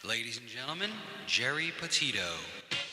Ladies and gentlemen, Geri Petito.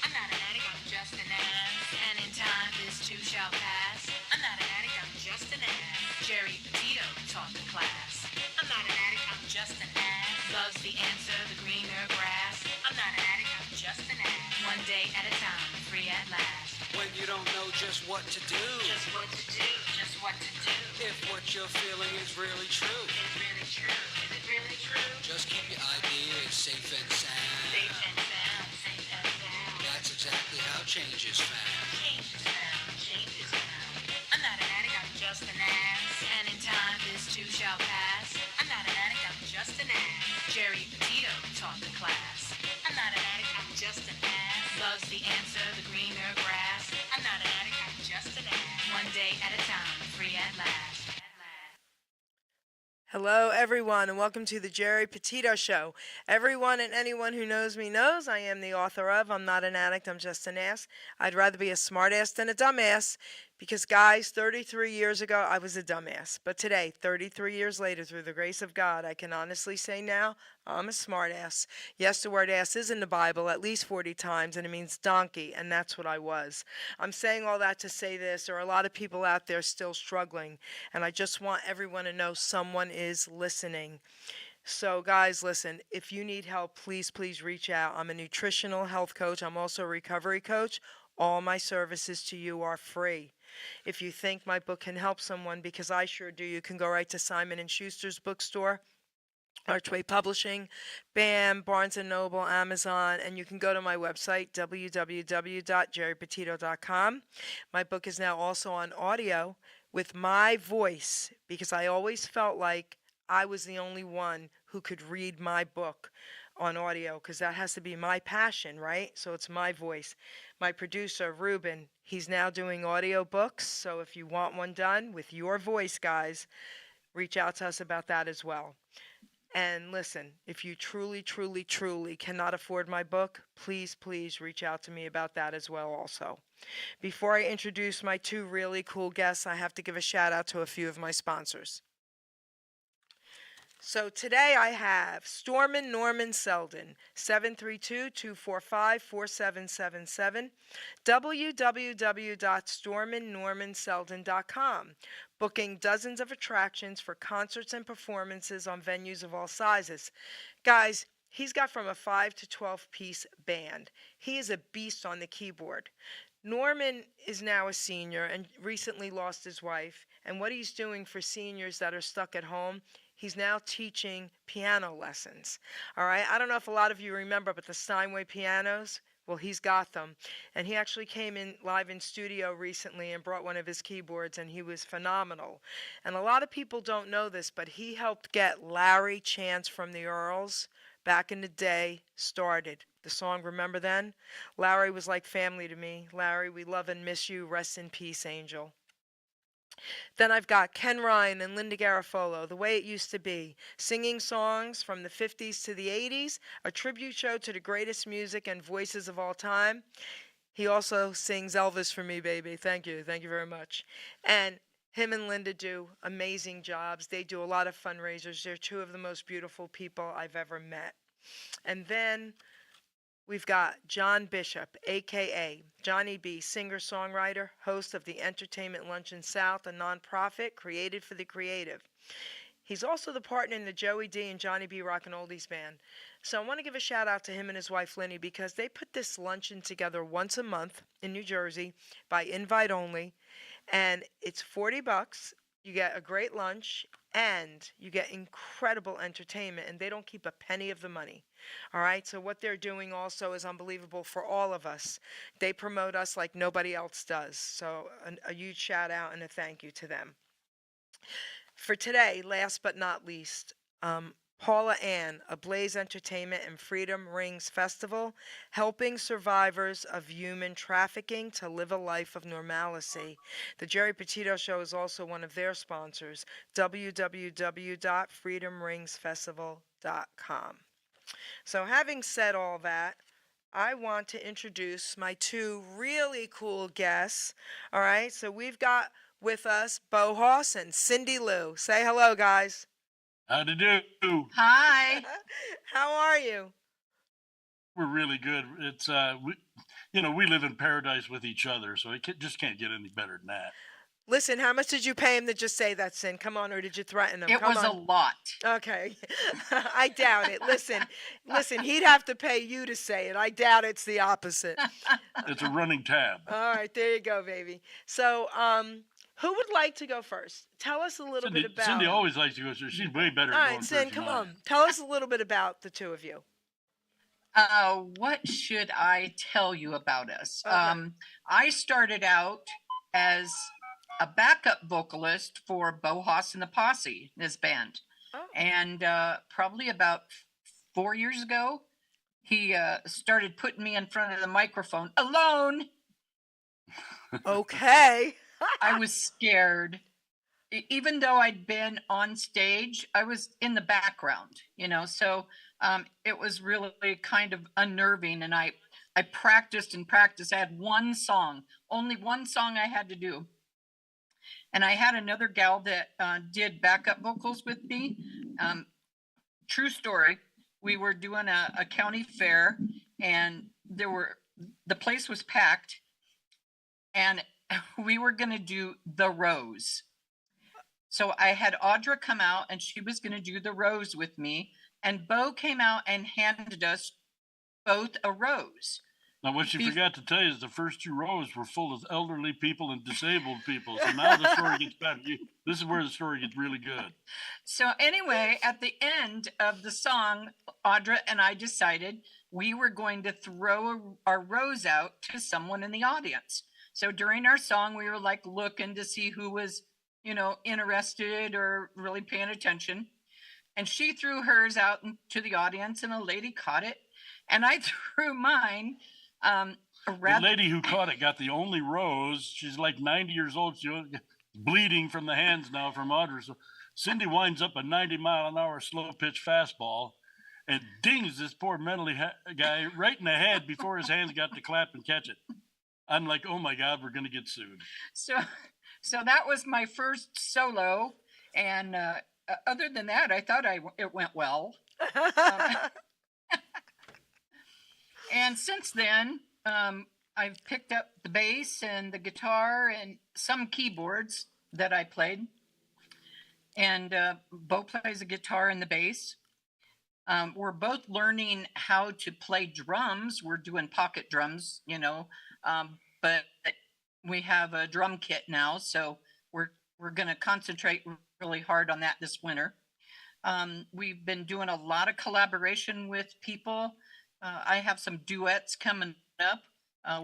I'm not an addict, I'm just an ass. And in time, this too shall pass. I'm not an addict, I'm just an ass. Geri Petito taught the class. I'm not an addict, I'm just an ass. Loves the answer, the greener grass. I'm not an addict, I'm just an ass. One day at a time, free at last. When you don't know just what to do, Just what to do, just what to do. if what you're feeling is really true, Is it really true? Is it really true? just keep your ideas safe and sound. Safe and sound, safe and sound. That's exactly how change is found. Change is found, change is found. I'm not an addict, I'm just an ass. And in time, this too shall pass. I'm not an addict, I'm just an ass. Geri Petito taught the class. I'm not an addict, I'm just an ass. Loves the answer, the greener grass. I'm not an addict, I'm just an ass. One day at a time, free at last. Hello, everyone, and welcome to the Geri Petito Show. Everyone and anyone who knows me knows I am the author of I'm Not an Addict, I'm Just an Ass. I'd rather be a smartass than a dumbass because, guys, 33 years ago, I was a dumbass. But today, 33 years later, through the grace of God, I can honestly say now I'm a smartass. Yes, the word ass is in the Bible at least 40 times, and it means donkey, and that's what I was. I'm saying all that to say this. There are a lot of people out there still struggling, and I just want everyone to know someone is listening. So, guys, listen, if you need help, please reach out. I'm a nutritional health coach. I'm also a recovery coach. All my services to you are free. If you think my book can help someone, because I sure do, you can go right to Simon & Schuster's bookstore, Archway Publishing, BAM, Barnes & Noble, Amazon, and you can go to my website, www.geripetito.com. My book is now also on audio with my voice, because I always felt like I was the only one who could read my book on audio, because that has to be my passion, right? So it's my voice. My producer, Ruben, he's now doing audio books, so if you want one done with your voice, guys, reach out to us about that as well. And listen, if you truly cannot afford my book, please reach out to me about that as well also. Before I introduce my two really cool guests, I have to give a shout out to a few of my sponsors. So today I have Stormin Norman Selden, 732-245-4777, www.storminnormanselden.com, booking dozens of attractions for concerts and performances on venues of all sizes. Guys, he's got from a 5 to 12 piece band. He is a beast on the keyboard. Norman is now a senior and recently lost his wife, and what he's doing for seniors that are stuck at home, he's now teaching piano lessons. All right, I don't know if a lot of you remember, but the Steinway pianos, well, he's got them. And he actually came in live in studio recently and brought one of his keyboards, and he was phenomenal. And a lot of people don't know this, but he helped get Larry Chance from the Earls back in the day started. The song Remember Then? Larry was like family to me. Larry, we love and miss you. Rest in peace, Angel. Then I've got Ken Ryan and Linda Garofalo, The Way It Used to Be, singing songs from the 50s to the 80s, a tribute show to the greatest music and voices of all time. He also sings Elvis for me, baby. Thank you very much. And him and Linda do amazing jobs. They do a lot of fundraisers. They're two of the most beautiful people I've ever met. And then we've got John Bishop, a.k.a. Johnny B., singer-songwriter, host of the Entertainment Luncheon South, a nonprofit created for the creative. He's also the partner in the Joey D. and Johnny B. Rockin' Oldies band. So I want to give a shout out to him and his wife, Linny, because they put this luncheon together once a month in New Jersey by invite only, and it's $40. You get a great lunch, and you get incredible entertainment, and they don't keep a penny of the money. All right, so what they're doing also is unbelievable for all of us. They promote us like nobody else does, so a huge shout out and a thank you to them. For today, last but not least, Paula Ann, Ablaze Entertainment and Freedom Rings Festival, helping survivors of human trafficking to live a life of normalcy. The Geri Petito Show is also one of their sponsors, www.freedomringsfestival.com. So, having said all that, I want to introduce my two really cool guests. All right, so we've got with us Bo Hoss and Cindy Lou. Say hello, guys. How to do? Hi. How are you? We're really good. It's we live in paradise with each other, so it just can't get any better than that. Listen, how much did you pay him to just say that, Sin? Come on, or did you threaten him? It Come was a on. lot. Okay. I doubt it. Listen, he'd have to pay you to say it. I doubt it's the opposite. It's a running tab. All right, there you go, baby. So, who would like to go first? Tell us a little bit about. Cindy always likes to go, so she's way better All at right, going Sin, first come than I on. am. Tell us a little bit about the two of you. What should I tell you about us? Okay. I started out as a backup vocalist for Bo Hoss and the Posse, this band. Oh. And probably about 4 years ago, he started putting me in front of the microphone alone. Okay. I was scared. Even though I'd been on stage, I was in the background, so it was really kind of unnerving. And I practiced and practiced. I had only one song I had to do. And I had another gal that did backup vocals with me. True story. We were doing a county fair, and the place was packed, and we were going to do The Rose. So I had Audra come out, and she was going to do The Rose with me. And Bo came out and handed us both a rose. Now, what she forgot to tell you is the first two rows were full of elderly people and disabled people. So now the story gets better. This is where the story gets really good. So anyway, at the end of the song, Audra and I decided we were going to throw our rose out to someone in the audience. So during our song, we were like looking to see who was, interested or really paying attention. And she threw hers out to the audience, and a lady caught it. And I threw mine. The lady who caught it got the only rose. She's like 90 years old. She's bleeding from the hands now from Audra. So Cindy winds up a 90-mile-an-hour slow-pitch fastball and dings this poor mentally guy right in the head before his hands got to clap and catch it. I'm like, oh my God, we're going to get sued. So that was my first solo. And other than that, I thought it went well. And since then, I've picked up the bass and the guitar and some keyboards that I played. And Bo plays the guitar and the bass. We're both learning how to play drums. We're doing pocket drums, but we have a drum kit now, so we're going to concentrate really hard on that this winter. We've been doing a lot of collaboration with people. I have some duets coming up.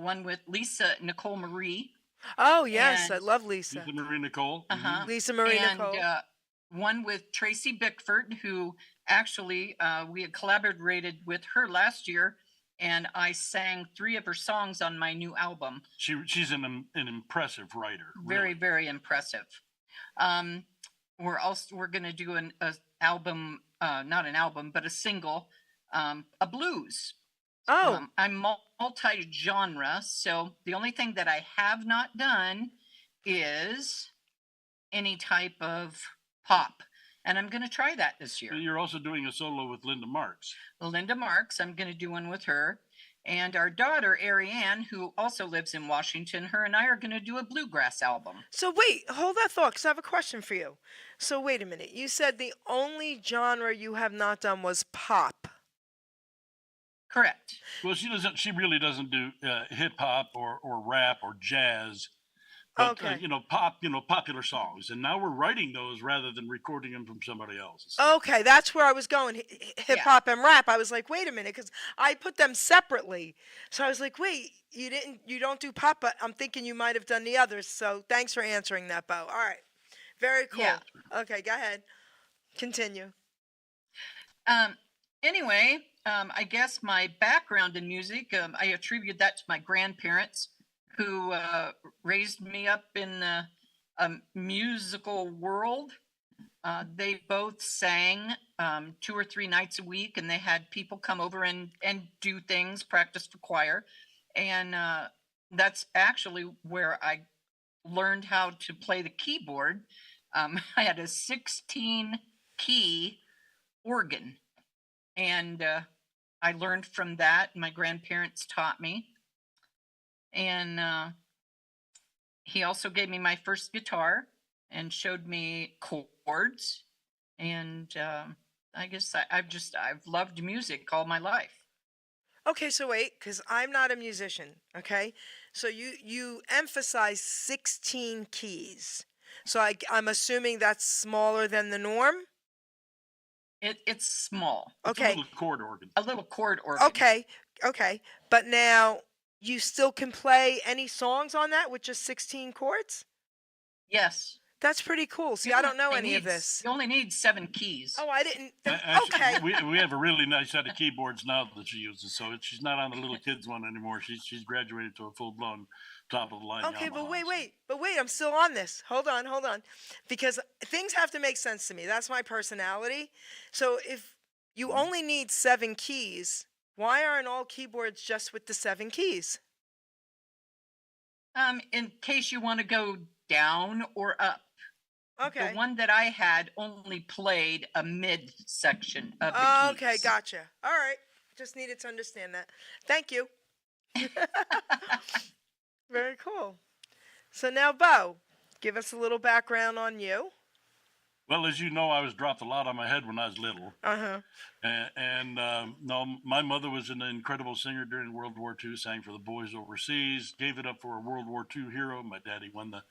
One with Lisa Nicole Marie. Oh yes, I love Lisa. Lisa Marie Nicole. Uh-huh. Lisa Marie and, Nicole. One with Tracy Bickford, who actually we had collaborated with her last year, and I sang 3 of her songs on my new album. She's an impressive writer. Very, really. very impressive. We're going to do an album, not an album, but a single, a blues. Oh. I'm multi-genre, so the only thing that I have not done is any type of pop. And I'm going to try that this year. You're also doing a solo with Linda Marks. Linda Marks, I'm going to do one with her. And our daughter, Ariane, who also lives in Washington, her and I are going to do a bluegrass album. So wait, hold that thought, because I have a question for you. So wait a minute. You said the only genre you have not done was pop. Correct. Well, she really doesn't do hip hop or rap or jazz. But, Okay. popular songs. And now we're writing those rather than recording them from somebody else. Okay, that's where I was going. Hip hop and rap. I was like, wait a minute, because I put them separately. So I was like, wait, you don't do pop, but I'm thinking you might have done the others. So thanks for answering that, Bo. All right, very cool. Yeah. Okay, go ahead. Continue. Anyway, I guess my background in music, I attribute that to my grandparents who raised me up in a musical world. They both sang 2 or 3 nights a week, and they had people come over and do things, practice for choir. And that's actually where I learned how to play the keyboard. I had a 16 key organ, and I learned from that. My grandparents taught me. And he also gave me my first guitar and showed me chords. And I guess I've loved music all my life. Okay, so wait, because I'm not a musician. Okay, so you emphasize 16 keys. So I'm assuming that's smaller than the norm. It's small. It's a Okay, little chord organ. A little chord organ. okay, but now you still can play any songs on that with just 16 chords? Yes. That's pretty cool. See, You I don't know only any of need- this. You only need 7 keys. Oh, I didn't. Actually, Okay. we have a really nice set of keyboards now that she uses. So she's not on the little kids one anymore. She's graduated to a full blown top of the line. Okay, but Yamaha, wait, I'm still on this. Hold on. Because things have to make sense to me. That's my personality. So if you only need 7 keys, why aren't all keyboards just with the 7 keys? In case you want to go down or up. Okay. The one that I had only played a mid section of the keys. Okay, gotcha. All right. Just needed to understand that. Thank you. Very cool. So now, Bo, give us a little background on you. Well, as you know, I was dropped a lot on my head when I was little. Uh-huh. No, my mother was an incredible singer during World War II, sang for the boys overseas, gave it up for a World War II hero. My daddy won the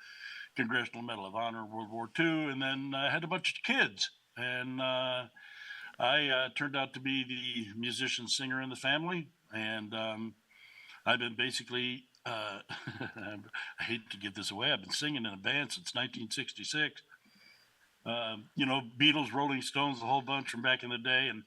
Congressional Medal of Honor in World War II, and then I had a bunch of kids. And I turned out to be the musician singer in the family. And I've been basically, I hate to give this away, I've been singing in a band since 1966. Beatles, Rolling Stones, a whole bunch from back in the day. And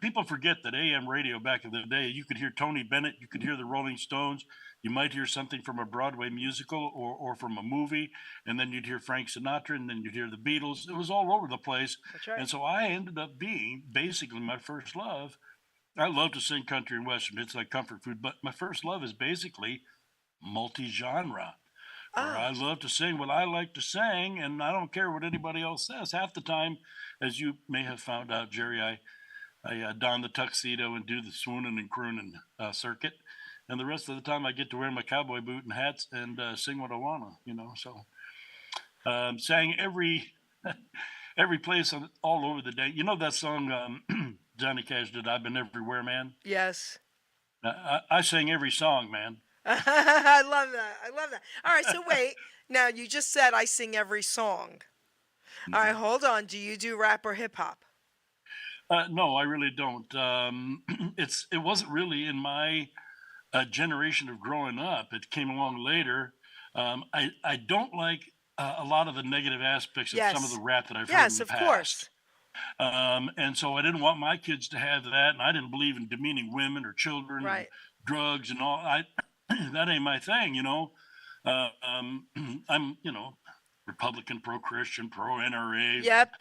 people forget that AM radio back in the day, you could hear Tony Bennett, you could hear the Rolling Stones, you might hear something from a Broadway musical or from a movie, and then you'd hear Frank Sinatra, and then you'd hear the Beatles. It was all over the place. That's right. And so I ended up being basically my first love. I love to sing country and western. It's like comfort food, but my first love is basically multi-genre. Where I love to sing what I like to sing, and I don't care what anybody else says. Half the time, as you may have found out, Jerry, I don the tuxedo and do the swooning and crooning circuit. And the rest of the time I get to wear my cowboy boot and hats and sing what I wanna, So sang every place all over the day. You know that song Johnny Cash did, "I've Been Everywhere, Man"? Yes. I sang every song, man. I love that. All right, so wait. Now, you just said I sing every song. All right, hold on. Do you do rap or hip hop? No, I really don't. It wasn't really in my generation of growing up. It came along later. I don't like a lot of the negative aspects of some of the rap that I've heard in Yes, the of past. course. And so I didn't want my kids to have that, and I didn't believe in demeaning women or children, and Right. drugs and all. That ain't my thing, I'm, Republican, pro-Christian, pro-NRA. Yep.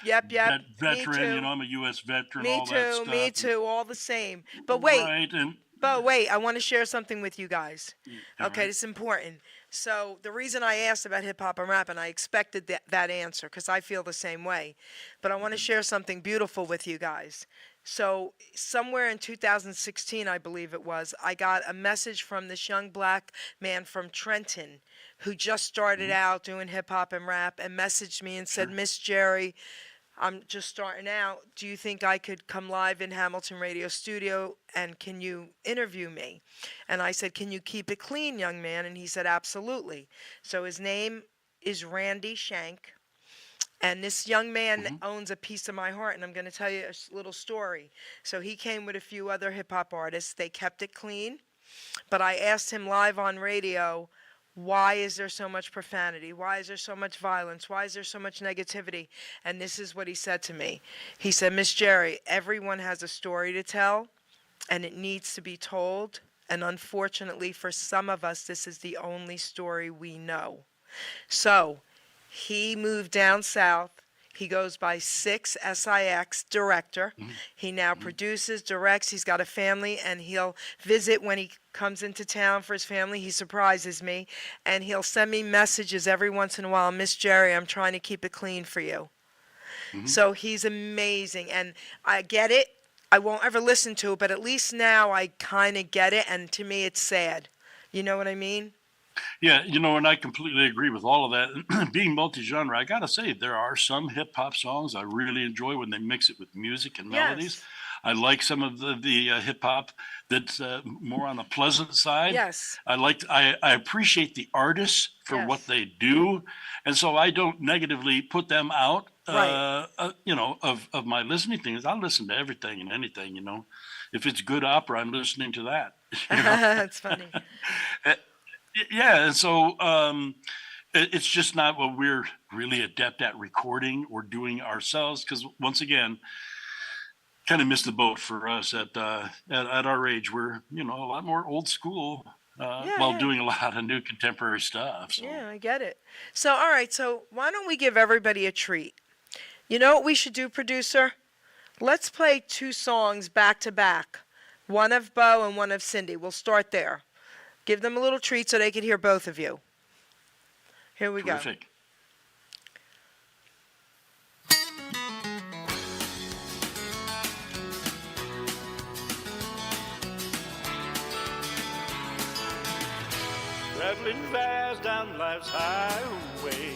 Veteran, Me too. I'm a U.S. veteran, Me all that too, stuff. me too, all the same. But wait, Right, and But wait, I want to share something with you guys. all Okay, right. this is important. So the reason I asked about hip hop and rap, and I expected that answer because I feel the same way, but I want to share something beautiful with you guys. So somewhere in 2016, I believe it was, I got a message from this young black man from Trenton who just started out doing hip hop and rap and messaged me and said, "Miss Jerry, I'm just starting out. Do you think I could come live in Hamilton Radio Studio and can you interview me?" And I said, "Can you keep it clean, young man?" And he said, "Absolutely." So his name is Randy Shank. And this young man owns a piece of my heart, and I'm going to tell you a little story. So he came with a few other hip hop artists. They kept it clean, but I asked him live on radio, Why is there so much profanity? Why is there so much violence? Why is there so much negativity? And this is what he said to me. He said, Miss Jerry, everyone has a story to tell, and it needs to be told. And unfortunately, for some of us, this is the only story we know. So he moved down south. He goes by 6SIX director. He now produces, directs. He's got a family, and he'll visit when he comes into town for his family. He surprises me, and he'll send me messages every once in a while. Miss Jerry, I'm trying to keep it clean for you. So he's amazing, and I get it. I won't ever listen to it, but at least now I kind of get it, and to me it's sad. You know what I mean? Yeah, and I completely agree with all of that. Being multi-genre, I gotta say, there are some hip hop songs I really enjoy when they mix it with music and melodies. Yes. I like some of the hip hop that's more on the pleasant side. Yes. I appreciate the artists for what Yes. they do, and so I don't negatively put them out. Right. Of my listening things, I listen to everything and anything. If it's good opera, I'm listening to that. That's funny. Yeah, and so it's just not what we're really adept at recording or doing ourselves. Because once again, kind of missed the boat for us at our age. We're a lot more old school while doing a lot of new contemporary stuff. So. Yeah, I get it. So, all right, so why don't we give everybody a treat? You know what we should do, producer? Let's play 2 songs back to back. One of Bo and one of Cindy. We'll start there. Give them a little treat so they can hear both of you. Here we go. Terrific. Traveling fast down life's highway,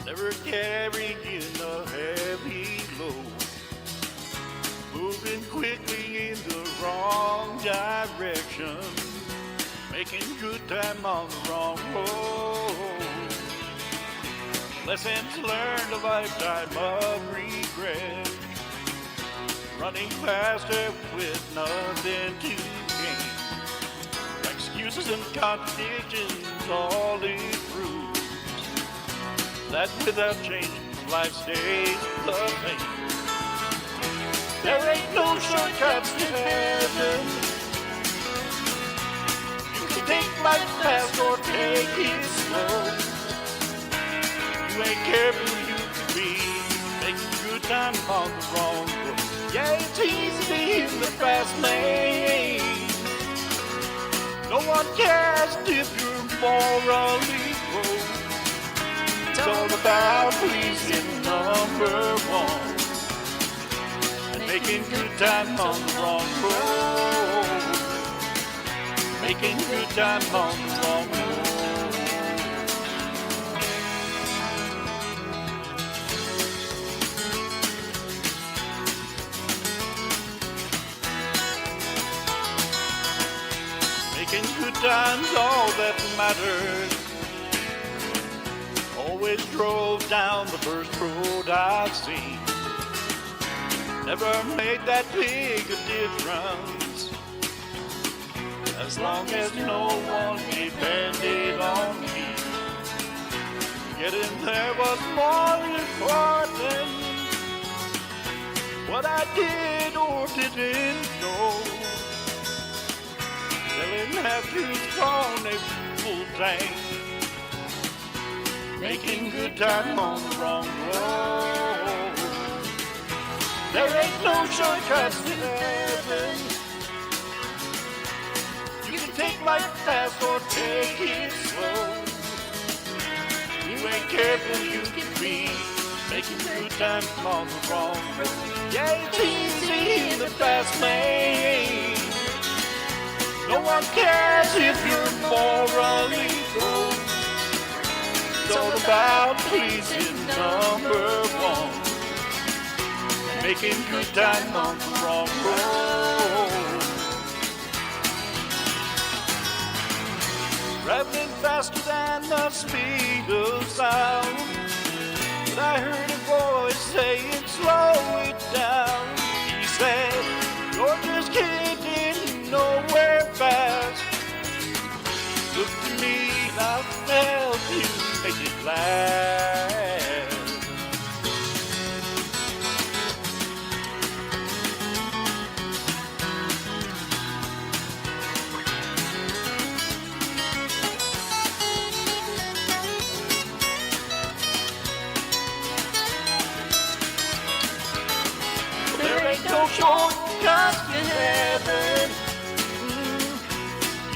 never carrying a heavy load, moving quickly in the wrong direction, making good time on the wrong road. Lessons learned, a lifetime of regret, running faster with nothing to gain. Excuses and contradictions, all it proves that without change, life stays the same. There ain't no shortcuts to heaven. You can take life fast or take it slow. You ain't careful, you could be making good time on the wrong road. Yeah, it's easy to hit the fast lane. No one cares if you're morally wrong. It's all about pleasing number one and making good time on the wrong road. Making good time on the wrong road. Making good times all that matters. Always drove down the first road I'd seen. Never made that big a difference, as long as no one depended on me. Getting there was more important, what I did or didn't know. Filling half-truths on a full tank, making good time on the wrong road. There ain't no shortcuts to heaven. You can take life fast or take it slow. You ain't careful, you can be making good time on the wrong road. Yeah, it's easy in the fast lane. No one cares if you're morally wrong. It's all about pleasing number one, making good time on the wrong road. Traveling faster than the speed of sound, but I heard a voice saying, slow it down. He said, you're just getting nowhere fast. Look so short, got to heaven.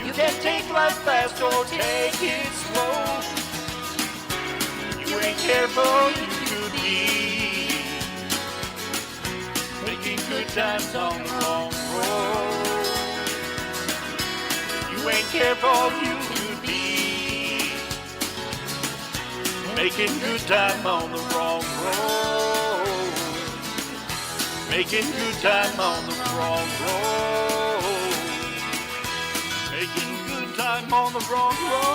You can't take life fast or take it slow. You ain't careful, you could be making good times on the wrong road. You ain't careful, you could be making good time on the wrong road. Making good time on the wrong road. Making good time on the wrong road.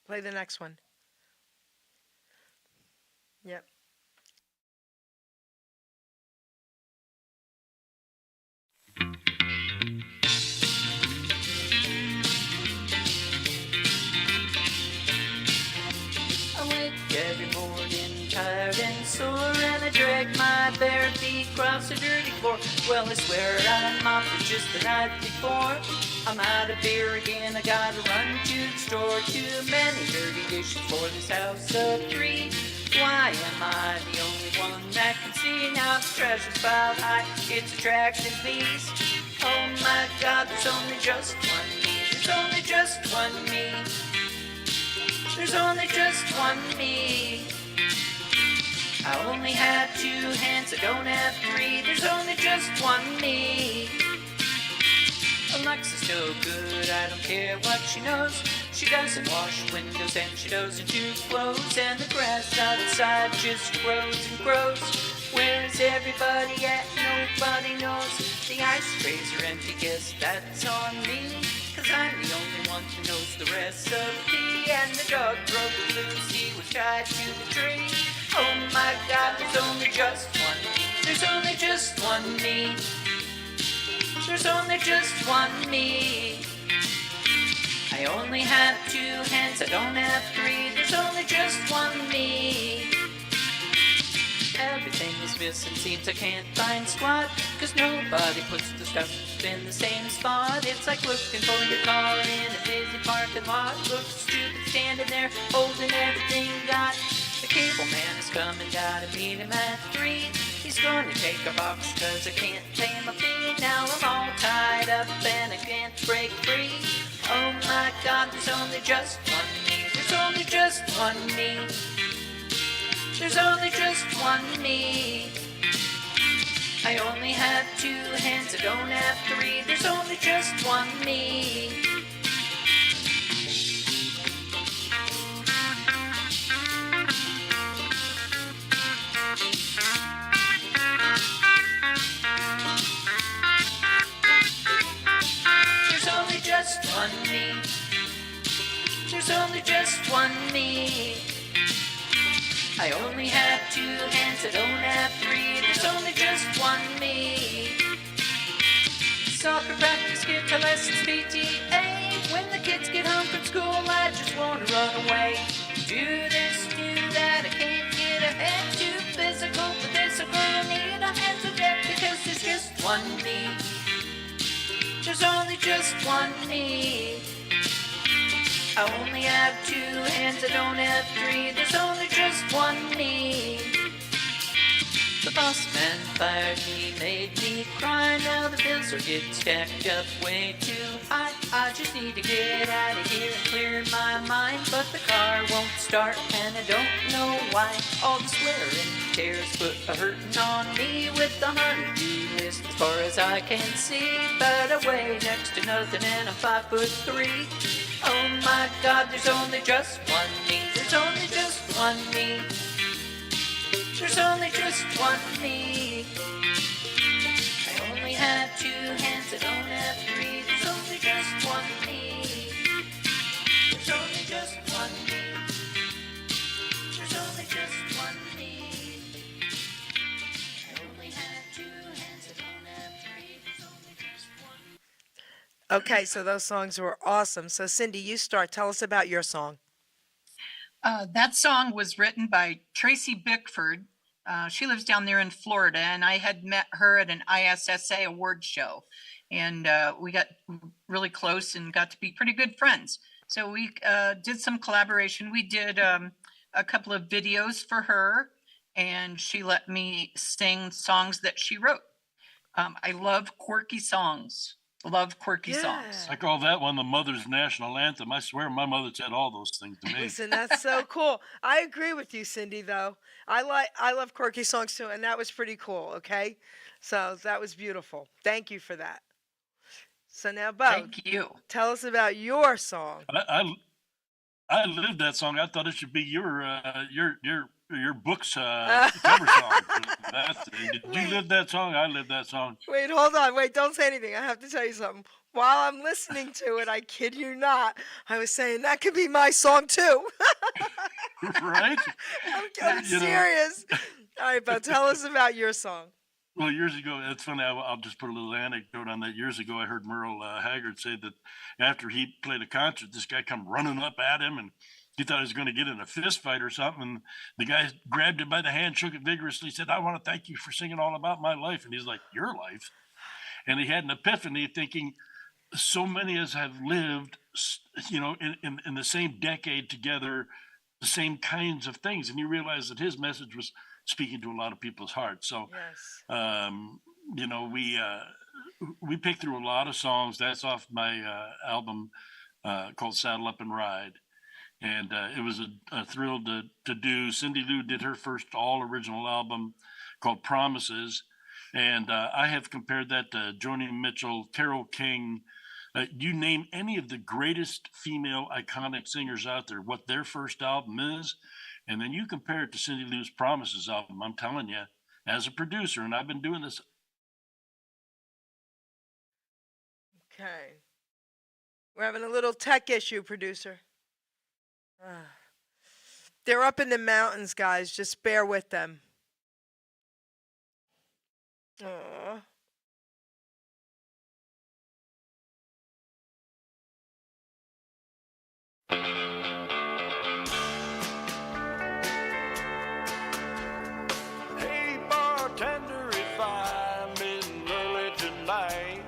Play the next one. Yep. I wake every morning tired and sore, and I drag my bare feet across the dirty floor. Well, I swear I mopped it just the night before. I'm out of beer again, I gotta run to the store. Too many dirty dishes for this house of three. Why am I the only one that can see now the treasure's piled high? It's a traction beast. Oh my God, there's only just one me. There's only just one me. There's only just one me. I only have two hands, I don't have three. There's only just one me. Alexa's no good, I don't care what she knows. She doesn't wash windows and she doesn't do clothes. And the grass outside just grows and grows. Where's everybody at? Nobody knows. The ice trays are empty, guess that's on me. Cause I'm the only one who knows the recipe. And the dog broke loose, he was tied to the tree. Oh my God, there's only just one me. There's only just one me. There's only just one me. I only have two hands, I don't have three. There's only just one me. Everything is missing, seems I can't find squat. Cause nobody puts the stuff in the same spot. It's like looking for your car in a busy parking lot. Looks stupid standing there, holding everything you got. The cable man is coming, gotta meet him at 3. He's gonna take a box cause I can't pay my fee. Now I'm all tied up and I can't break free. Oh my God, there's only just one me. There's only just one me. There's only just one me. I only have two hands, I don't have three. There's only just one me. There's only just one me. There's only just one me. I only have two hands, I don't have three. There's only just one me. Soccer practice, guitar lessons, PTA. When the kids get home from school, I just want to run away. Do this, do that, I can't get ahead. Too physical for this, I'm gonna need a hand to get. Because there's just one me. There's only just one me. I only have two hands, I don't have three. There's only just one me. The boss man fired me, made me cry. Now the bills are getting stacked up way too high. I just need to get out of here and clear my mind. But the car won't start and I don't know why. All the swearing tears put a hurting on me. With the honey-do list as far as I can see. But I weigh next to nothing and I'm 5'3". Oh my God, there's only just one me. There's only just one me. There's only just one me. I only have two hands, I don't have three. There's only just one me. There's only just one me. There's only just one me. I only have two hands, I don't have three. There's only just one. Okay, so those songs were awesome. So Cindy, you start. Tell us about your song. That song was written by Tracy Bickford. She lives down there in Florida, and I had met her at an ISSA award show. and we got really close and got to be pretty good friends. So we did some collaboration. We did a couple of videos for her, and she let me sing songs that she wrote. I love quirky songs. Love quirky songs. I call that one the mother's national anthem. I swear my mother said all those things to me. Listen, that's so cool. I agree with you, Cindy, though. I love quirky songs too, and that was pretty cool, okay? So that was beautiful. Thank you for that. So now, Bo, Thank you. tell us about your song. I lived that song. I thought it should be your book's cover song. Did you live that song? I lived that song. Wait, hold on. Wait, don't say anything. I have to tell you something. While I'm listening to it, I kid you not, I was saying that could be my song too. Right? I'm serious. All right, Bo, tell us about your song. Well, years ago, it's funny. I'll just put a little anecdote on that. Years ago, I heard Merle Haggard say that after he played a concert, this guy come running up at him, and he thought he was going to get in a fist fight or something. And the guy grabbed him by the hand, shook it vigorously, said, "I want to thank you for singing all about my life." And he's like, "Your life?" And he had an epiphany, thinking, so many of us have lived, in the same decade together, the same kinds of things. And you realize that his message was speaking to a lot of people's hearts. So, Yes. we picked through a lot of songs. That's off my album called Saddle Up and Ride. And it was a thrill to do. Cindy Lou did her first all original album called Promises. And I have compared that to Joni Mitchell, Carole King. You name any of the greatest female iconic singers out there, what their first album is, and then you compare it to Cindy Lou's Promises album. I'm telling you, as a producer, and I've been doing this. Okay. We're having a little tech issue, producer. They're up in the mountains, guys. Just bear with them. Aw. Hey bartender, if I'm in early tonight,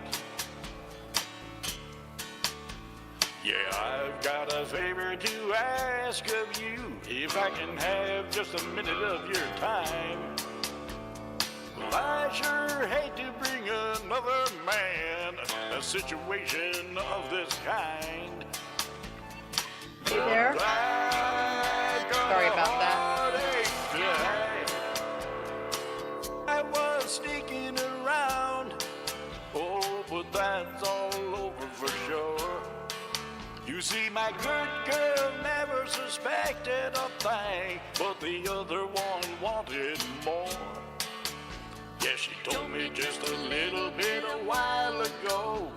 yeah, I've got a favor to ask of you. If I can have just a minute of your time. Well, I sure hate to bring another man a situation of this kind. Hey there. Sorry about that. I was sneaking around, oh, but that's all over for sure. You see, my good girl never suspected a thing, but the other one wanted more. Yeah, she told me just a little bit a while ago,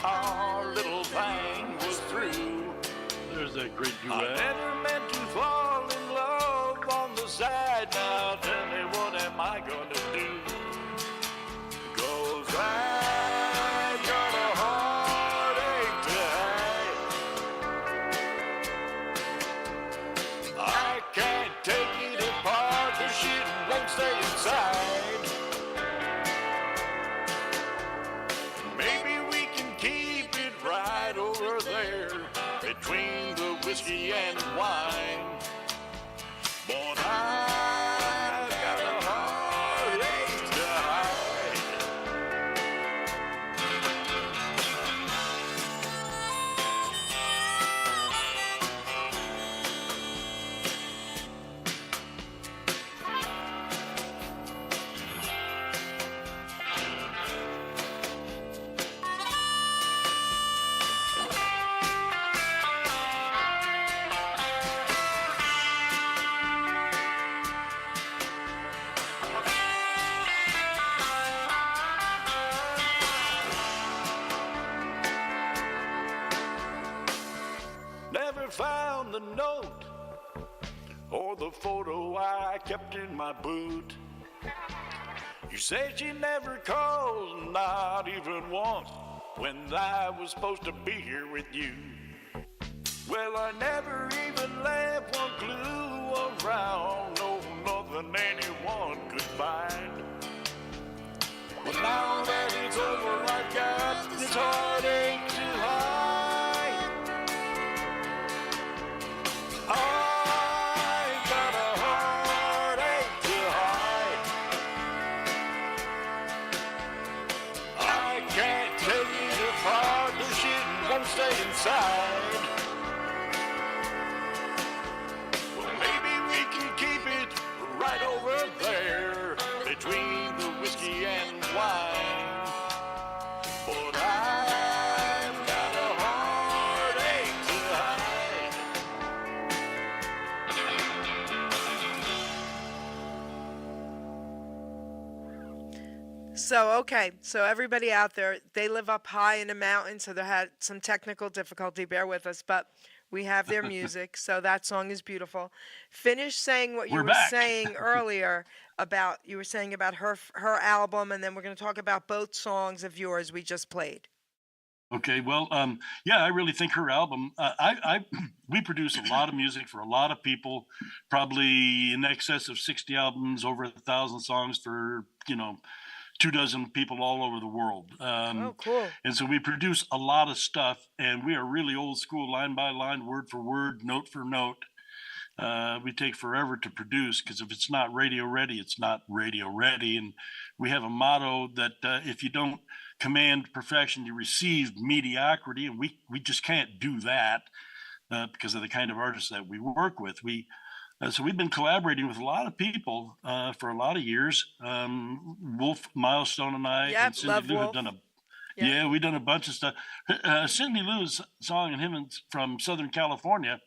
our little thing was through. There's that great I duet. never meant to fall in love on the side. Now tell me, what am I gonna do? 'Cause I got a heartache tonight. I can't take it apart, the shit won't stay inside. Maybe we can keep it right over there between the whiskey and wine. But I've got a heartache to hide. Never found the note or the photo I kept in my boot. You said she never called, not even once, when I was supposed to be here with you. Well, I never even left one clue around, no, nothing anyone could find. But now that it's over, I've got this heartache to hide. I've got a heartache to hide. I can't tell you the part the shit won't stay inside. Well, maybe we can keep it right over there between the whiskey and wine. But I've got a heartache to hide. So, okay, so everybody out there, they live up high in a mountain, so they had some technical difficulty. Bear with us, but we have their music, so that song is beautiful. Finish saying what you We're were back. saying earlier about her album, and then we're going to talk about both songs of yours we just played. Okay, well, yeah, I really think her album. We produce a lot of music for a lot of people, probably in excess of 60 albums, over 1,000 songs for 24 people all over the world. Oh, cool. And so we produce a lot of stuff, and we are really old school, line by line, word for word, note for note. We take forever to produce because if it's not radio ready, it's not radio ready. And we have a motto that if you don't command perfection, you receive mediocrity. And we just can't do that because of the kind of artists that we work with. So we've been collaborating with a lot of people for a lot of years. Wolf, Milestone, and I, Yep, and Cindy love Lou Wolf. have done Yep. yeah, we've done a bunch of stuff. Cindy Lou's song and him from Southern California,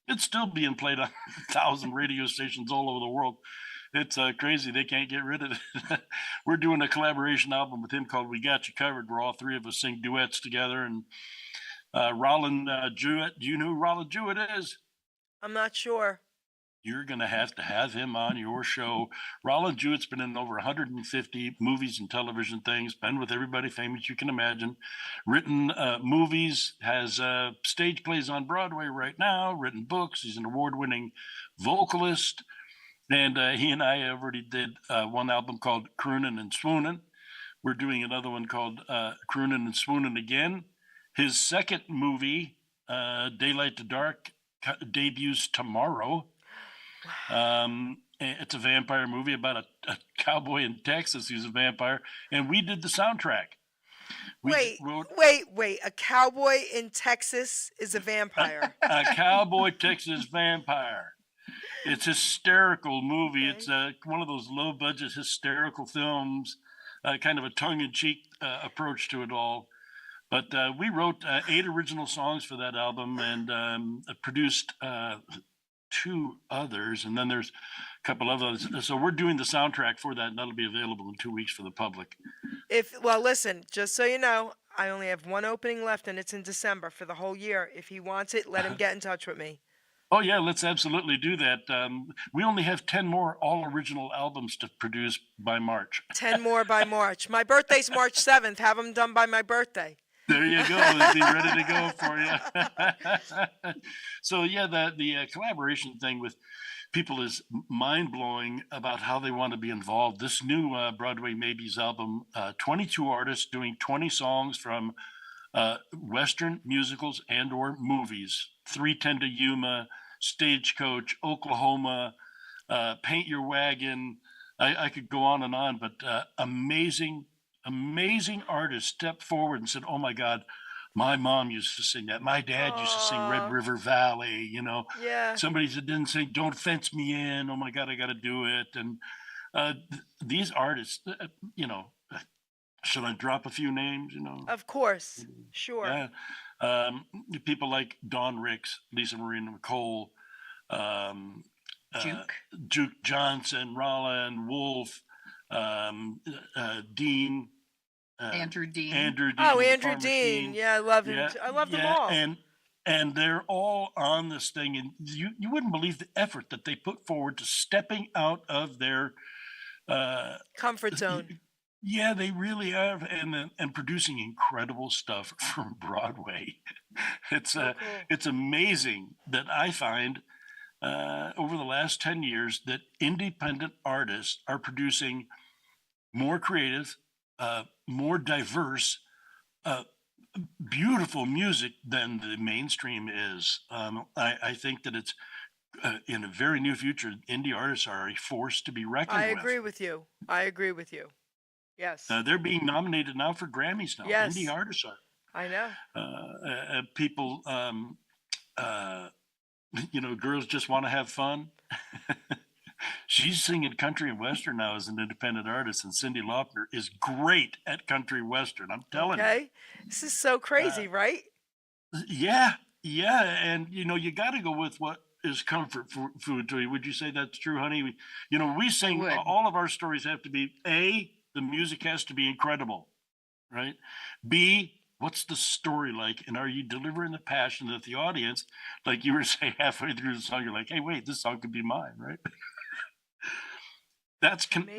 it's still being played on 1,000 radio stations all over the world. It's crazy. They can't get rid of it. We're doing a collaboration album with him called We Got You Covered, where all three of us sing duets together. And Roland Jewett, do you know who Roland Jewett is? I'm not sure. You're going to have him on your show. Roland Jewett's been in over 150 movies and television things, been with everybody famous you can imagine, written movies, has stage plays on Broadway right now, written books. He's an award-winning vocalist. And he and I already did one album called Croonin' and Swoonin'. We're doing another one called Croonin' and Swoonin' again. His second movie, Daylight to Dark, debuts tomorrow. It's a vampire movie about a cowboy in Texas who's a vampire, and we did the soundtrack. Wait. A cowboy in Texas is a vampire. A cowboy Texas vampire. It's a hysterical movie. Okay. It's one of those low-budget hysterical films, kind of a tongue-in-cheek approach to it all. But we wrote 8 original songs for that album and produced 2 others, and then there's a couple of others. So we're doing the soundtrack for that, and that'll be available in 2 weeks for the public. Well, listen, just so you know, I only have one opening left, and it's in December for the whole year. If he wants it, let him get in touch with me. Oh yeah, let's absolutely do that. We only have 10 more all original albums to produce by March. 10 more by March. My birthday's March 7th. Have them done by my birthday. There you go. They'll be ready to go for you. So yeah, the collaboration thing with people is mind blowing about how they want to be involved. This new Broadway Maybes album, 22 artists doing 20 songs from Western musicals and or movies. 310 to Yuma, Stagecoach, Oklahoma, Paint Your Wagon. I could go on, but amazing artists stepped forward and said, oh my God, my mom used to sing that. My dad used to sing Red River Valley, Yeah. Somebody that didn't sing Don't Fence Me In. Oh my God, I got to do it. And these artists, should I drop a few names, Of course. Sure. Yeah. People like Dawn Ricks, Lisa Marina McCole, Juke Johnson, Roland Wolf, Dean. Andrew Dean. Oh, the Andrew Farmer's Dean. Yeah, I love him. Yeah, I love them yeah, all. and they're all on this thing, and you wouldn't believe the effort that they put forward to stepping out of their Comfort zone. Yeah, they really have, and producing incredible stuff from Broadway. It's cool. It's amazing that I find over the last 10 years that independent artists are producing more creative, more diverse, uh, beautiful music than the mainstream is. I think that it's in a very near future, indie artists are a force to be reckoned I with. agree with you. I agree with you. Yes. They're being nominated now for Grammys now. Yes. Indie artists are. I know. People, girls just want to have fun. She's singing country and western now as an independent artist, and Cyndi Lauper is great at country western. I'm telling you. Okay. This is so crazy, right? Yeah, and you got to go with what is comfort food to you. Would you say that's true, honey? We sing. Would. All of our stories have to be A. The music has to be incredible, right? B. What's the story like, and are you delivering the passion that the audience, like you were saying halfway through the song, you're like, hey, wait, this song could be mine, right?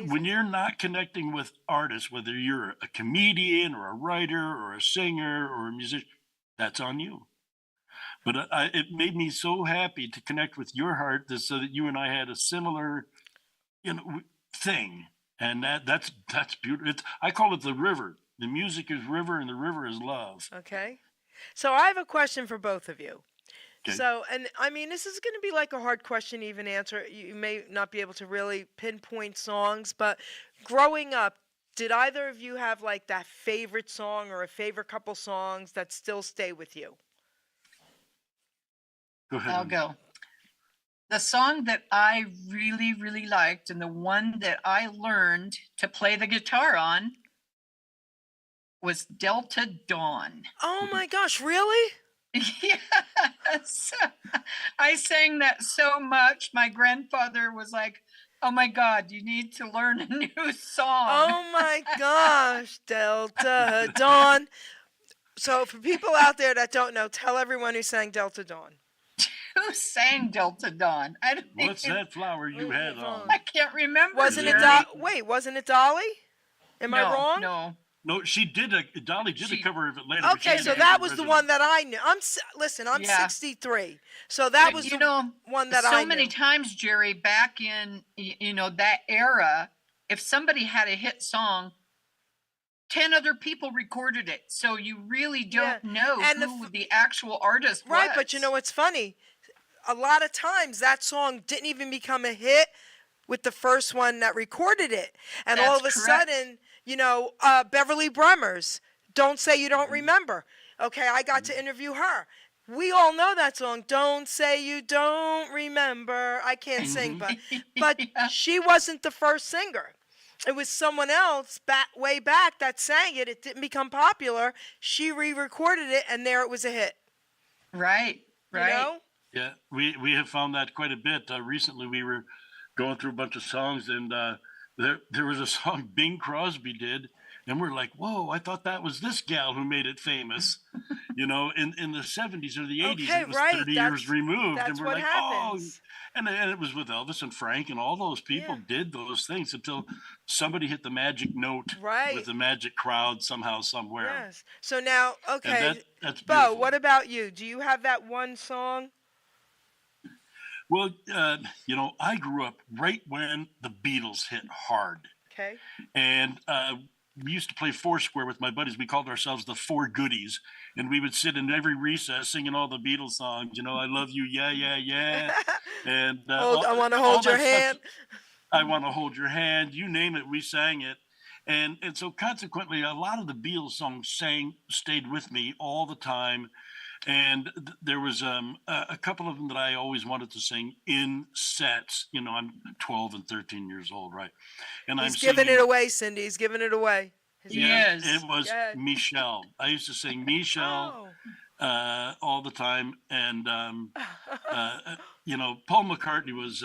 When you're not connecting with artists, whether you're a comedian or a writer or a singer or a musician, that's on you. But it made me so happy to connect with your heart, so that you and I had a similar, thing, and that's beautiful. I call it the river. The music is river, and the river is love. Okay. So I have a question for both of you. Okay. So, and I mean, this is going to be like a hard question to even answer. You may not be able to really pinpoint songs, but growing up, did either of you have like that favorite song or a favorite couple songs that still stay with you? Go ahead. I'll go. The song that I really, really liked, and the one that I learned to play the guitar on, was Delta Dawn. Oh my gosh, really? Yes. I sang that so much. My grandfather was like, oh my God, you need to learn a new song. Oh my gosh, Delta Dawn. So for people out there that don't know, tell everyone who sang Delta Dawn. Who sang Delta Dawn? I don't What's even- that flower you had on? I can't remember. Wasn't it Jerry. wasn't it Dolly? Am I wrong? No. No, Dolly did a cover of it later. but she Okay, did so a that was the original. one that I knew. Listen, I'm Yeah. 63. So that was one that I so knew. many times, Jerry, back in that era, if somebody had a hit song, 10 other people recorded it. So you really don't know And who the actual artist was. Right, but you know what's funny? A lot of times that song didn't even become a hit with the first one that recorded it. And all of a That's correct. sudden, Beverly Bremers, Don't Say You Don't Remember. Okay, I got to interview her. We all know that song, Don't Say You Don't Remember. I can't sing, but Yeah. she wasn't the first singer. It was someone else way back that sang it. It didn't become popular. She re-recorded it, and there it was a hit. Right. You know? Yeah, we have found that quite a bit. Recently, we were going through a bunch of songs, and there was a song Bing Crosby did, and we're like, whoa, I thought that was this gal who made it famous. In the 70s or the 80s, Okay, it was right. 30 years removed. That's and we're what like, happens. oh, and it was with Elvis and Frank, and all those people did those things until somebody hit the magic note with the magic crowd somehow, somewhere. Yes. So now, okay, And that's Bo, beautiful. what about you? Do you have that one song? Well, I grew up right when the Beatles hit hard. Okay. And we used to play Foursquare with my buddies. We called ourselves the Four Goodies. And we would sit in every recess singing all the Beatles songs. I love you, yeah, yeah, yeah. And I want to hold your hand. I want to hold your hand. You name it, we sang it. And so consequently, a lot of the Beatles songs stayed with me all the time. And there was a couple of them that I always wanted to sing in sets. I'm 12 and 13 years old, right? And He's giving it away, Cindy. He's giving it away. Yes. It was Michelle. I used to sing Michelle all the time. And, Paul McCartney was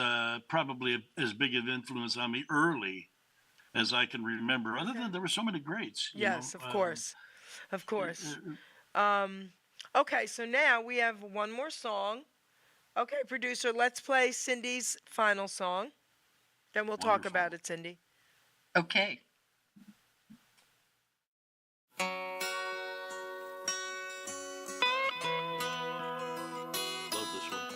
probably as big of an influence on me early as I can remember. Other than there were so many greats. Yes, of course. Of course. Okay, so now we have one more song. Okay, producer, let's play Cindy's final song. Then we'll talk about it, Cindy. Okay. Love this one.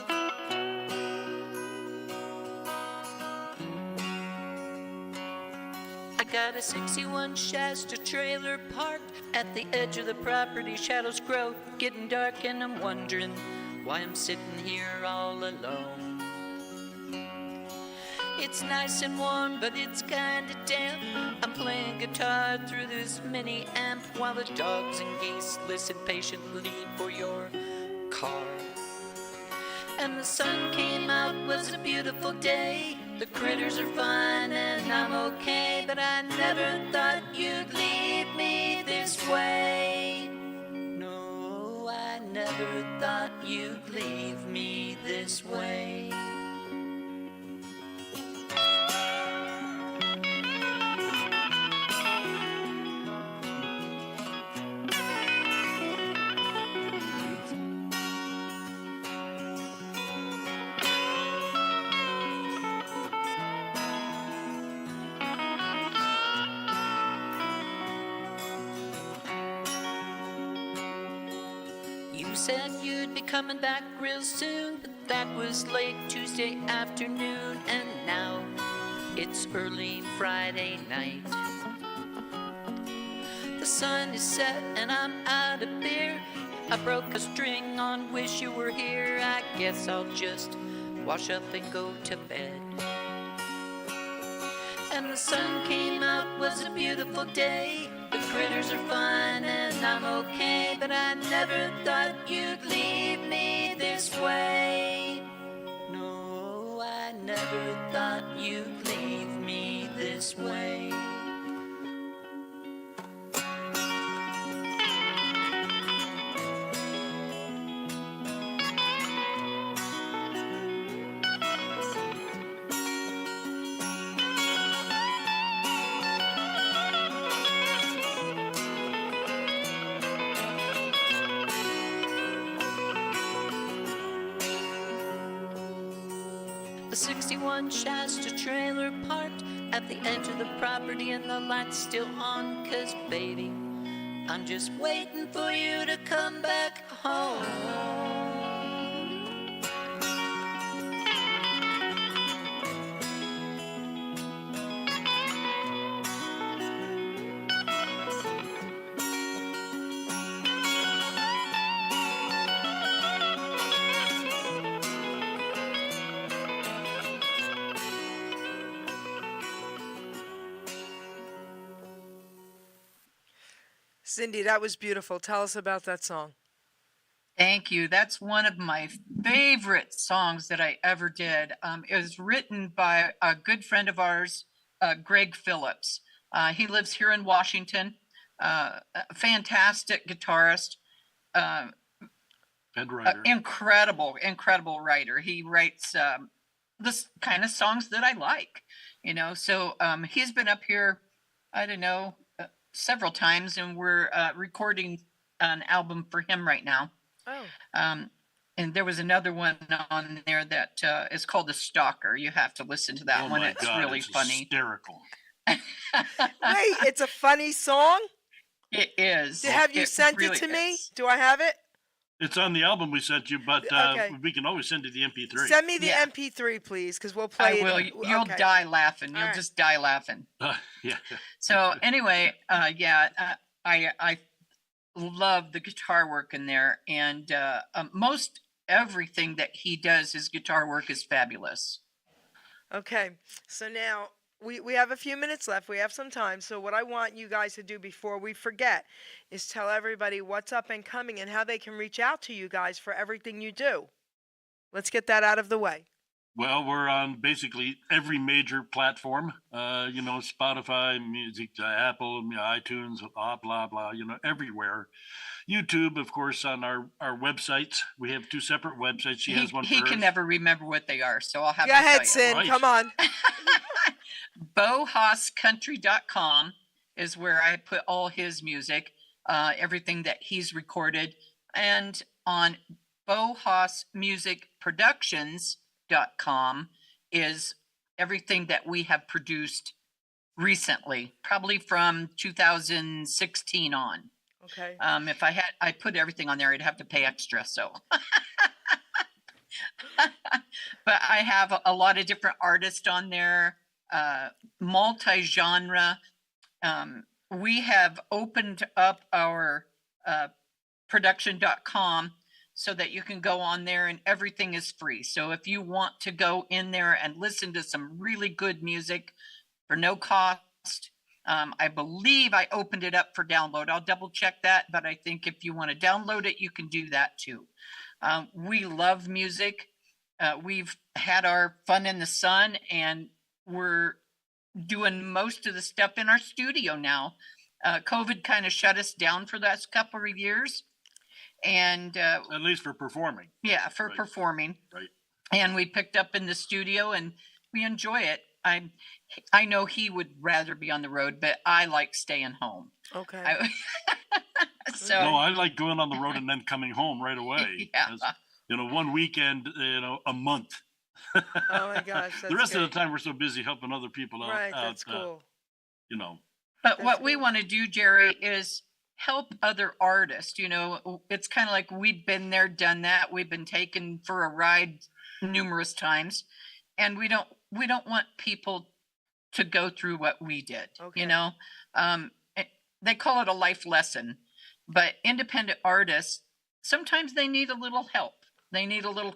I got a 61 Shasta trailer parked at the edge of the property. Shadows grow, getting dark, and I'm wondering why I'm sitting here all alone. It's nice and warm, but it's kinda damp. I'm playing guitar through this mini amp while the dogs and geese listen patiently for your car. And the sun came out, was a beautiful day. The critters are fine and I'm okay, but I never thought you'd leave me this way. No, I never thought you'd leave me this way. You said you'd be coming back real soon, but that was late Tuesday afternoon, and now it's early Friday night. The sun is set and I'm out of beer. I broke a string on Wish You Were Here. I guess I'll just wash up and go to bed. And the sun came out, was a beautiful day. The critters are fine and I'm okay, but I never thought you'd leave me this way. No, I never thought you'd leave me this way. The 61 Shasta trailer parked at the edge of the property and the light's still on, 'cause baby, I'm just waiting for you to come back home. Cindy, that was beautiful. Tell us about that song. Thank you. That's one of my favorite songs that I ever did. It was written by a good friend of ours, Greg Phillips. He lives here in Washington. A fantastic guitarist, Head writer. incredible writer. He writes this kind of songs that I like, you know. So he's been up here, I don't know, several times, and we're recording an album for him right now. Oh. And there was another one on there that is called The Stalker. You have to listen to that Oh one. my It's God, really it's funny. hysterical. Wait, it's a funny song? It is. Have you sent really it to me? is. Do I have it? It's on the album we sent you, but Okay. we can always send you the MP3. Send me the Yeah. MP3, please, because we'll I play will. it. You'll Okay. die laughing. All You'll right. just die laughing. Yeah. So anyway, I love the guitar work in there, and most everything that he does, his guitar work is fabulous. Okay, so now we have a few minutes left. We have some time. So what I want you guys to do before we forget is tell everybody what's up and coming and how they can reach out to you guys for everything you do. Let's get that out of the way. Well, we're on basically every major platform, Spotify, music, Apple, iTunes, blah, blah, everywhere. YouTube, of course, on our websites. We have two separate websites. She has one for He hers. can never remember what they are, so I'll have Go to ahead, tell you. Sin. Right. Come on. BoHaasCountry.com is where I put all his music, everything that he's recorded. And on BoHaasMusicProductions.com is everything that we have produced recently, probably from 2016 on. Okay. If I put everything on there, I'd have to pay extra. So, but I have a lot of different artists on there, multi-genre. We have opened up our production.com so that you can go on there and everything is free. So if you want to go in there and listen to some really good music for no cost, I believe I opened it up for download. I'll double check that, but I think if you want to download it, you can do that too. We love music. We've had our fun in the sun, and we're doing most of the stuff in our studio now. COVID kind of shut us down for the last couple of years. And At least for performing. yeah, for Right. performing. Right. And we picked up in the studio and we enjoy it. I know he would rather be on the road, but I like staying home. Okay. So No, I like going on the road and then coming home right away. Yeah. That's, one weekend, a month. Oh my gosh, The that's rest of great. the time, we're so busy helping other people out. Right, that's cool. but That's what we cool. want to do, Jerry, is help other artists. It's kind of like we've been there, done that. We've been taken for a ride numerous times, and we don't want people to go through what we did. Okay. They call it a life lesson, but independent artists, sometimes they need a little help. They need a little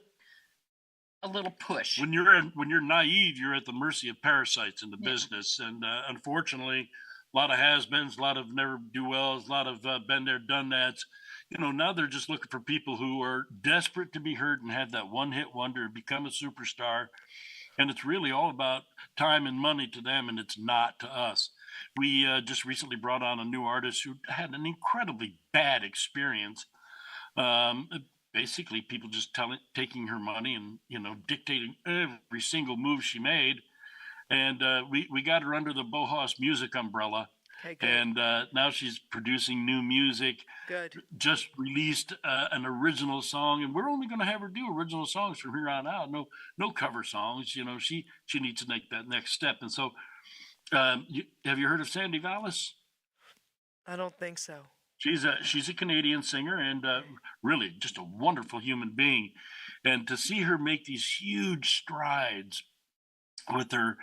push. When you're naive, you're at the mercy of parasites in the business, and unfortunately, a lot of has-beens, a lot of never do wells, a lot of been there, done that. Now they're just looking for people who are desperate to be heard and have that one-hit wonder, become a superstar. And it's really all about time and money to them, and it's not to us. We just recently brought on a new artist who had an incredibly bad experience. Basically, people just taking her money and dictating every single move she made. And we got her under the Bohas Music umbrella. Okay, good. And now she's producing new music. Good. Just released an original song, and we're only going to have her do original songs from here on out. No cover songs. She needs to make that next step. And so, have you heard of Sandy Vallis? I don't think so. She's a Canadian singer and really just a wonderful human being. And to see her make these huge strides with her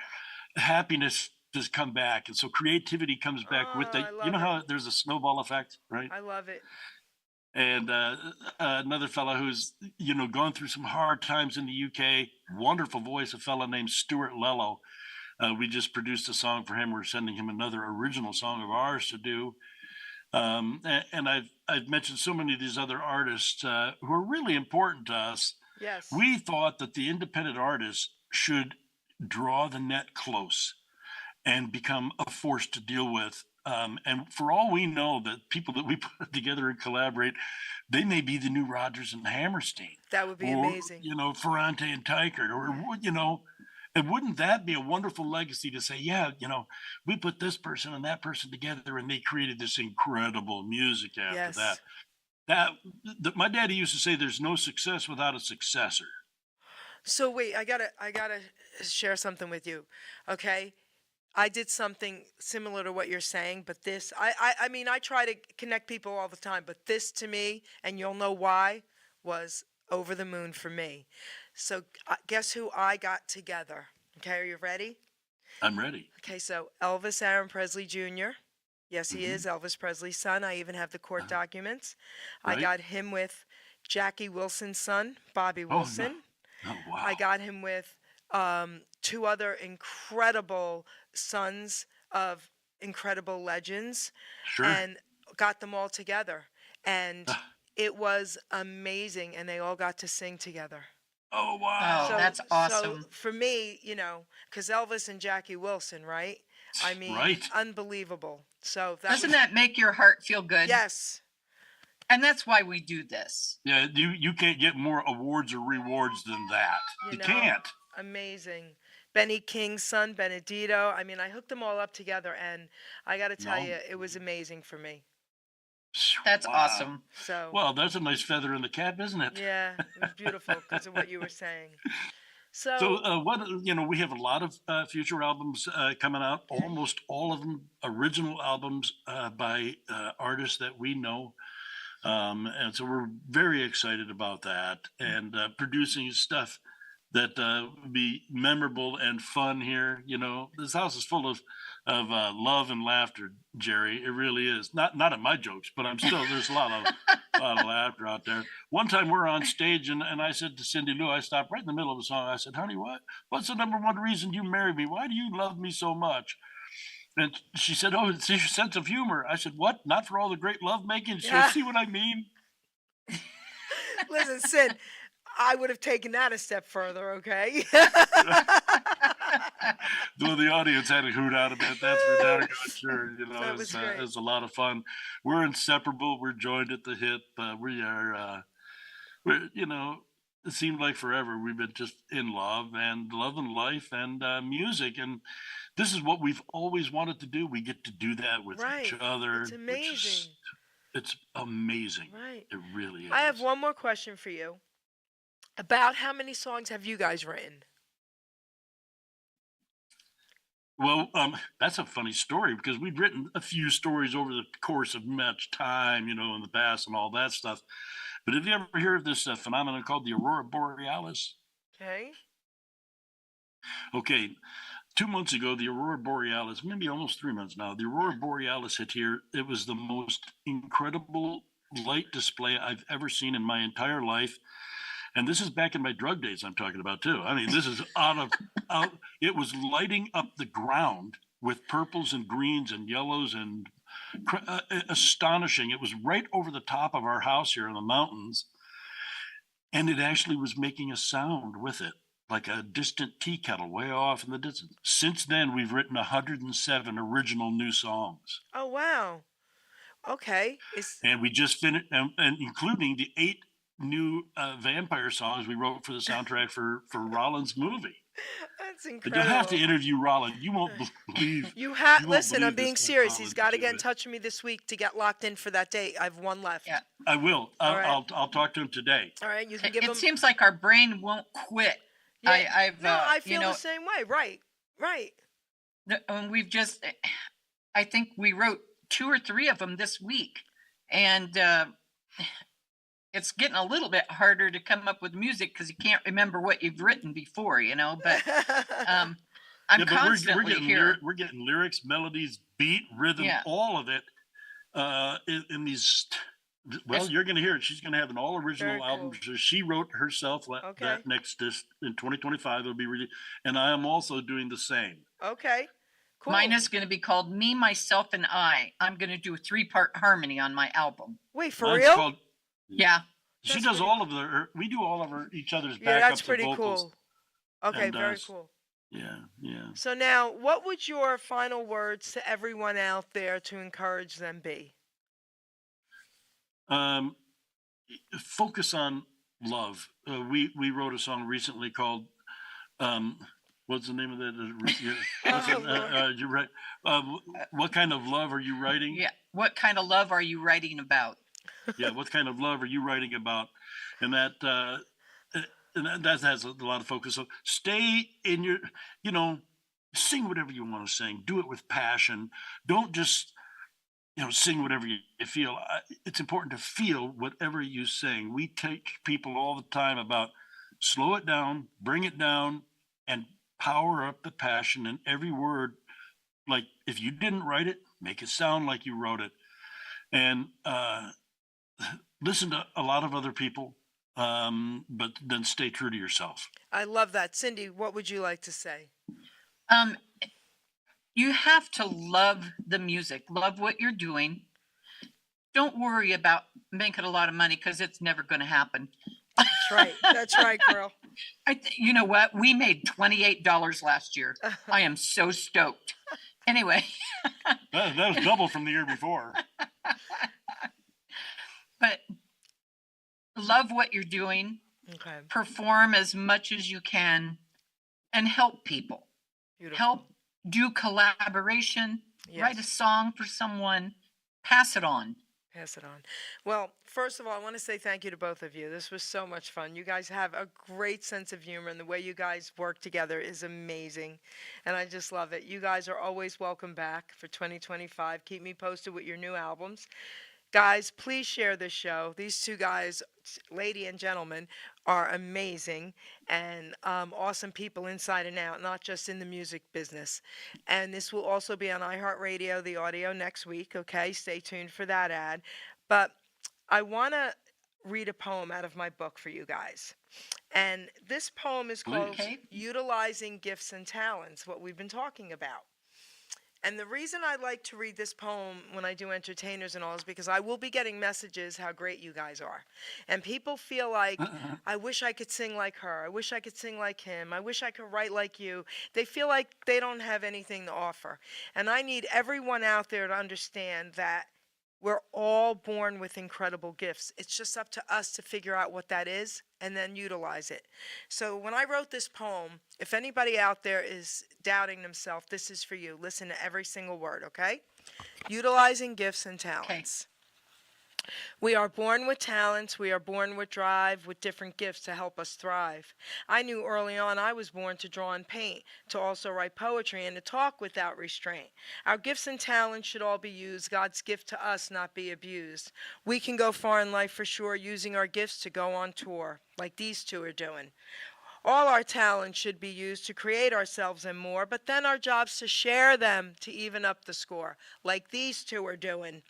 happiness has come back, and so creativity comes back with Oh, the. I love You know it. how there's a snowball effect, right? I love it. And another fella who's gone through some hard times in the UK. Wonderful voice, a fella named Stuart Lello. We just produced a song for him. We're sending him another original song of ours to do. And I've mentioned so many of these other artists who are really important to us. Yes. We thought that the independent artists should draw the net close and become a force to deal with. And for all we know, the people that we put together and collaborate, they may be the new Rodgers and Hammerstein. That would be or, amazing. Ferrante and Tykert, and wouldn't that be a wonderful legacy to say, yeah, we put this person and that person together and they created this incredible music after Yes. that. My daddy used to say there's no success without a successor. So wait, I gotta share something with you. Okay. I did something similar to what you're saying, but this, I mean, I try to connect people all the time, but this to me, and you'll know why, was over the moon for me. So guess who I got together? Okay, are you ready? I'm ready. Okay, so Elvis Aaron Presley Jr. Yes, he is Elvis Presley's son. I even have the court documents. I Right. got him with Jackie Wilson's son, Bobby Oh, no. Wilson. Oh, wow. I got him with two other incredible sons of incredible legends, Sure. and got them all together. And it was amazing, and they all got to sing together. Oh, wow. Oh, that's awesome. So for me, because Elvis and Jackie Wilson, right? I mean, Right. unbelievable. So Doesn't that make your heart feel good? Yes. And that's why we do this. Yeah, you can't get more awards or rewards than that. You You know? can't. Amazing. Benny King's son, Benedito. I mean, I hooked them all up together, and I got to tell No. you, it was amazing for me. That's Wow. awesome. So, Well, that's a nice feather in the cap, isn't it? yeah, it was beautiful because of what you were saying. So, So we have a lot of future albums coming out. Almost all of them original albums by artists that we know, and so we're very excited about that and producing stuff would be memorable and fun here. You know, this house is full of love and laughter, Jerry. It really is. Not at my jokes, but there's a lot of laughter out there. One time we're on stage and I said to Cindy Lou, I stopped right in the middle of the song. I said, honey, what's the number one reason you married me? Why do you love me so much? And she said, oh, it's your sense of humor. I said, what? Not for all the great love making? So see what I mean? Listen, Sid, I would have taken that a step further, okay? Though the audience had a hoot out of it, that's for damn sure. You know, That was great. it's a lot of fun. We're inseparable. We're joined at the hip. You know, it seemed like forever. We've been just in love and loving life and music. And this is what we've always wanted to do. We get to do that with each other. It's amazing. It's amazing. Right. It really is. I have one more question for you. About how many songs have you guys written? Well, that's a funny story because we've written a few stories over the course of much time, you know, in the past and all that stuff. But have you ever heard of this phenomenon called the Aurora Borealis? Okay. Okay. 2 months ago, the Aurora Borealis, maybe almost 3 months now, the Aurora Borealis hit here. It was the most incredible light display I've ever seen in my entire life. And this is back in my drug days I'm talking about too. I mean, this is it was lighting up the ground with purples and greens and yellows and astonishing. It was right over the top of our house here in the mountains. And it actually was making a sound with it, like a distant tea kettle way off in the distance. Since then, we've written 107 original new songs. Oh, wow. Okay. And we just finished, and including the 8 new vampire songs we wrote for the soundtrack for Rollins' movie. That's But incredible. you'll have to interview Rollins. You won't believe. Listen, I'm believe being this serious. He's got to technology get in to it. touch with me this week to get locked in for that date. I have one left. Yeah. I will. All right. I'll talk to him today. All right. You can give It him. seems like our brain won't quit. Yeah, I I you feel know, the same way. Right. Right. we've just, I think we wrote 2 or 3 of them this week, and it's getting a little bit harder to come up with music because you can't remember what you've written before, you know. But I'm Yeah, but constantly here. we're getting lyrics, melodies, beat, rhythm, Yeah. all of it in these. Well, Yes. you're going to hear it. She's going to have an all original Very album. cool. So she wrote herself Okay. that this in 2025 it'll be released, and I am also doing the same. Okay. Cool. Mine is going to be called Me, Myself, and I. I'm going to do a 3-part harmony on my album. Wait, for Mine's real? called- Yeah. She That's does pretty all of we do all of each other's backups Yeah, that's and pretty vocals. cool. Okay, and, very s- cool. Yeah, yeah. So now, what would your final words to everyone out there to encourage them be? Focus on love. We wrote a song recently called what's the name of that? You're right. What kind of love are you writing? Yeah. What kind of love are you writing about? Yeah, what kind of love are you writing about? And that has a lot of focus. So stay in your, sing whatever you want to sing. Do it with passion. Don't just, sing whatever you feel. It's important to feel whatever you sing. We teach people all the time about slow it down, bring it down, and power up the passion in every word. Like if you didn't write it, make it sound like you wrote it. And listen to a lot of other people, but then stay true to yourself. I love that. Cindy, what would you like to say? You have to love the music, love what you're doing. Don't worry about making a lot of money because it's never going to happen. That's right. That's right, girl. You know what? We made $28 last year. I am so stoked. Anyway. That was double from the year before. But love what you're doing, Okay. perform as much as you can, and help people. Beautiful. Help do collaboration, write a Yes. song for someone, pass it on. Pass it on. Well, first of all, I want to say thank you to both of you. This was so much fun. You guys have a great sense of humor, and the way you guys work together is amazing. And I just love it. You guys are always welcome back for 2025. Keep me posted with your new albums. Guys, please share this show. These two guys, lady and gentleman, are amazing and awesome people inside and out, not just in the music business. And this will also be on iHeartRadio, the audio next week. Okay, stay tuned for that ad. But I want to read a poem out of my book for you guys. And this poem is called Please. Okay. Utilizing Gifts and Talents, what we've been talking about. And the reason I like to read this poem when I do entertainers and all is because I will be getting messages how great you guys are. And people feel like, I wish I could sing like her. I wish I could sing like him. I wish I could write like you. They feel like they don't have anything to offer. And I need everyone out there to understand that we're all born with incredible gifts. It's just up to us to figure out what that is and then utilize it. So when I wrote this poem, if anybody out there is doubting themselves, this is for you. Listen to every single word, okay? Utilizing gifts and talents. We are born with talents. We are born with drive, with different gifts to help us thrive. I knew early on I was born to draw and paint, to also write poetry, and to talk without restraint. Our gifts and talents should all be used. God's gift to us, not be abused. We can go far in life for sure, using our gifts to go on tour, like these two are doing. All our talents should be used to create ourselves and more, but then our job's to share them to even up the score, like these two are doing.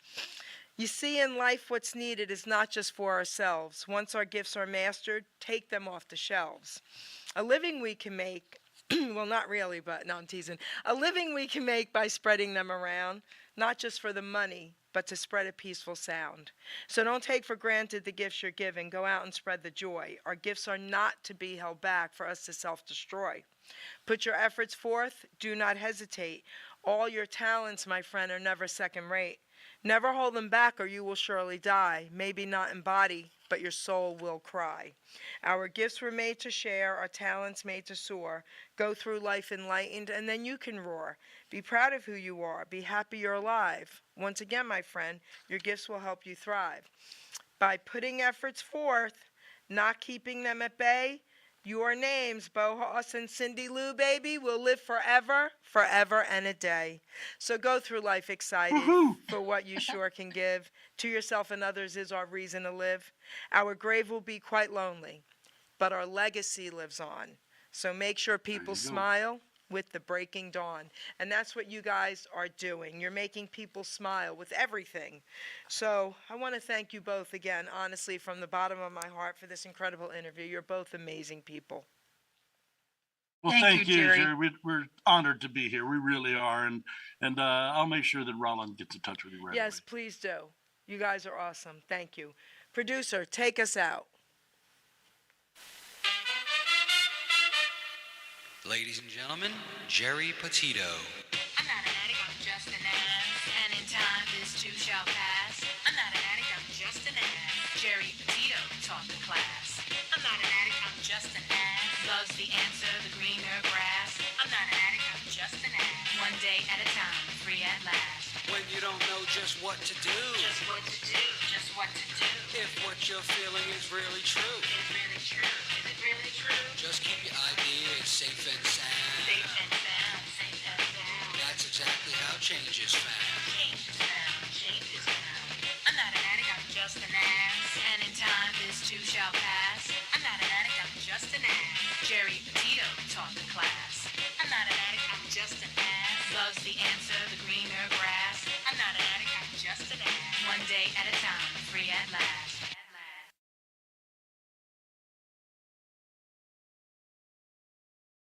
You see, in life, what's needed is not just for ourselves. Once our gifts are mastered, take them off the shelves. A living we can make, well, not really, but no, I'm teasing. A living we can make by spreading them around, not just for the money, but to spread a peaceful sound. So don't take for granted the gifts you're given. Go out and spread the joy. Our gifts are not to be held back for us to self-destroy. Put your efforts forth. Do not hesitate. All your talents, my friend, are never second rate. Never hold them back or you will surely die. Maybe not in body, but your soul will cry. Our gifts were made to share, our talents made to soar. Go through life enlightened and then you can roar. Be proud of who you are. Be happy you're alive. Once again, my friend, your gifts will help you thrive. By putting efforts forth, not keeping them at bay, your names, Bo Hoss and Cindy Lou, baby, will live forever, forever and a day. So go through life excited for what you sure can give. To yourself and others is our reason to live. Our grave will be quite lonely, but our legacy lives on. So make sure people smile with the breaking dawn. And that's what you guys are doing. You're making people smile with everything. So I want to thank you both again, honestly, from the bottom of my heart for this incredible interview. You're both amazing people. Well, Thank you, Jerry. We're honored to be here. We really are. And I'll make sure that Roland gets in touch with you right Yes, away. please do. You guys are awesome. Thank you. Producer, take us out. Ladies and gentlemen, Geri Petito. I'm not an addict, I'm just an ass. And in time, this too shall pass. I'm not an addict, I'm just an ass. Geri Petito taught the class. I'm not an addict, I'm just an ass. Loves the answer, the greener grass. I'm not an addict, I'm just an ass. One day at a time, free at last. When you don't know just what to do. Just what to do, just what to do. If what you're feeling is really true. Is really true, is it really true? Just keep your ideas safe and sound. Safe and sound, safe and sound. That's exactly how change is found. Change is found, change is found. I'm not an addict, I'm just an ass. And in time, this too shall pass. I'm not an addict, I'm just an ass. Geri Petito taught the class. I'm not an addict, I'm just an ass. Loves the answer, the greener grass. I'm not an addict, I'm just an ass. One day at a time, free at last.